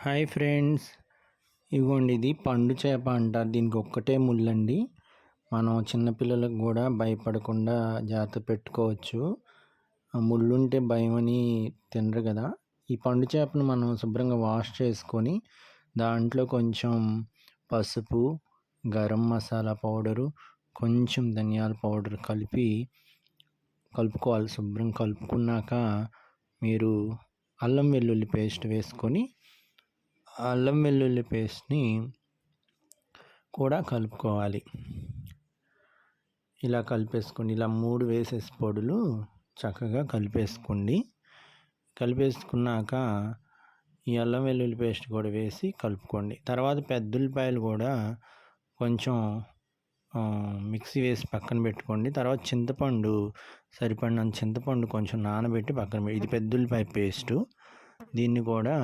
Hi friends, ఇదిగోండి ఇది పండు చేప అంటారు. దీనికి ఒక్కటే ముళ్ళండి. మనం చిన్నపిల్లలకు కూడా భయపడకుండా జాగ్రత్త పెట్టుకోవచ్చు. ముళ్ళుంటే భయమని తినరు కదా. ఈ పండు చేపను మనం శుభ్రంగా వాష్ చేసుకొని దాంట్లో కొంచెం పసుపు, గరం మసాలా పౌడరు, కొంచెం ధనియాల పౌడర్ కలుపుకోవాలి. శుభ్రంగా కలుపుకున్నాక మీరు అల్లం వెల్లుల్లి పేస్ట్ వేసుకొని అల్లం వెల్లుల్లి పేస్ట్ని కూడా కలుపుకోవాలి. ఇలా కలిపేసుకోండి. ఇలా 3 వేసేసి పొడులు చక్కగా కలిపేసుకోండి. కలిపేసుకున్నాక ఈ అల్లం వెల్లుల్లి పేస్ట్ కూడా వేసి కలుపుకోండి. తర్వాత పెద్ద ఉల్లిపాయలు కూడా కొంచెం మిక్సీ వేసి పక్కన పెట్టుకోండి. తర్వాత చింతపండు సరిపడినంత చింతపండు కొంచెం నానబెట్టి పక్కన పెట్టి, ఇది పెద్ద ఉల్లిపాయ పేస్టు, దీన్ని కూడా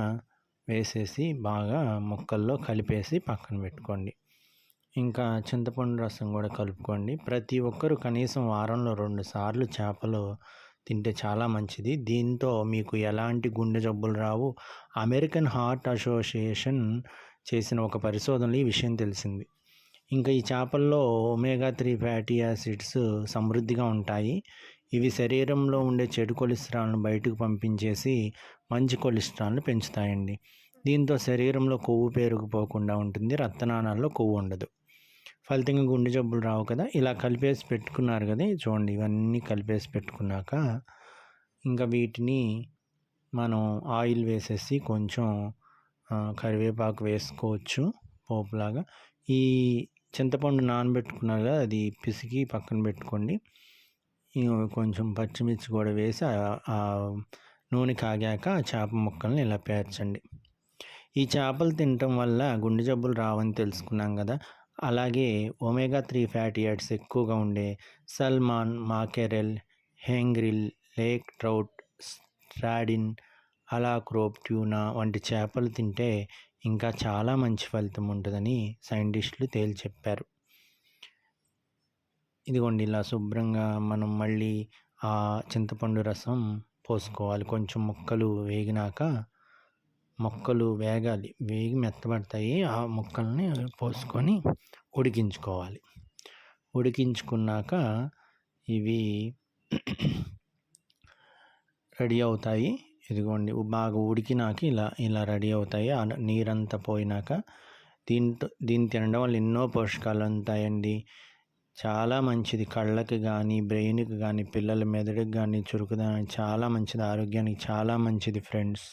వేసేసి బాగా ముక్కల్లో కలిపేసి పక్కన పెట్టుకోండి. ఇంకా చింతపండు రసం కూడా కలుపుకోండి. ప్రతి ఒక్కరూ కనీసం వారంలో 2 సార్లు చేపలు తింటే చాలా మంచిది. దీంతో మీకు ఎలాంటి గుండె జబ్బులు రావు. అమెరికన్ హార్ట్ అసోసియేషన్ చేసిన ఒక పరిశోధనలో ఈ విషయం తెలిసింది. ఇంకా ఈ చేపల్లో ఒమేగా 3 ఫ్యాటీ యాసిడ్స్ సమృద్ధిగా ఉంటాయి. ఇవి శరీరంలో ఉండే చెడు కొలెస్ట్రాల్ను బయటకు పంపించేసి మంచి కొలెస్ట్రాల్ను పెంచుతాయండి. దీంతో శరీరంలో కొవ్వు పేరుకుపోకుండా ఉంటుంది, రక్తనాళాల్లో కొవ్వు ఉండదు. ఫలితంగా గుండె జబ్బులు రావు కదా. ఇలా కలిపేసి పెట్టుకున్నారు కదా, చూడండి. ఇవన్నీ కలిపేసి పెట్టుకున్నాక ఇంకా వీటిని మనం ఆయిల్ వేసేసి కొంచెం కరివేపాకు వేసుకోవచ్చు పోపులాగా. ఈ చింతపండు నానబెట్టుకున్నారు కదా, అది పిసికి పక్కన పెట్టుకోండి. కొంచెం పచ్చిమిర్చి కూడా వేసి నూనె కాగాక చేప ముక్కల్ని ఇలా పేర్చండి. ఈ చేపలు తినటం వల్ల గుండె జబ్బులు రావని తెలుసుకున్నాం కదా. అలాగే ఒమేగా 3 ఫ్యాటీ యాసిడ్స్ ఎక్కువగా ఉండే సల్మాన్, మాకెరెల్, హెంగ్రిల్, లేక్ ట్రౌట్, స్ట్రాడిన్, అలాక్రోప్, ట్యూనా వంటి చేపలు తింటే ఇంకా చాలా మంచి ఫలితం ఉంటుందని సైంటిస్టులు తేల్చి చెప్పారు. ఇదిగోండి, ఇలా శుభ్రంగా మనం మళ్ళీ ఆ చింతపండు రసం పోసుకోవాలి. కొంచెం ముక్కలు వేగినాక, ముక్కలు వేగాలి, వేగి మెత్తబడతాయి. ఆ ముక్కల్ని పోసుకొని ఉడికించుకోవాలి. ఉడికించుకున్నాక ఇవి రెడీ అవుతాయి. ఇదిగోండి, బాగా ఉడికినాక ఇలా రెడీ అవుతాయి. ఆ నీరంతా పోయినాక దీన్ని తినడం వల్ల ఎన్నో పోషకాలు ఉంటాయండి. చాలా మంచిది. కళ్ళకి కానీ, బ్రెయిన్కి కానీ, పిల్లల మెదడుకి కానీ, చురుకుదనానికి చాలా మంచిది. ఆరోగ్యానికి చాలా మంచిది ఫ్రెండ్స్.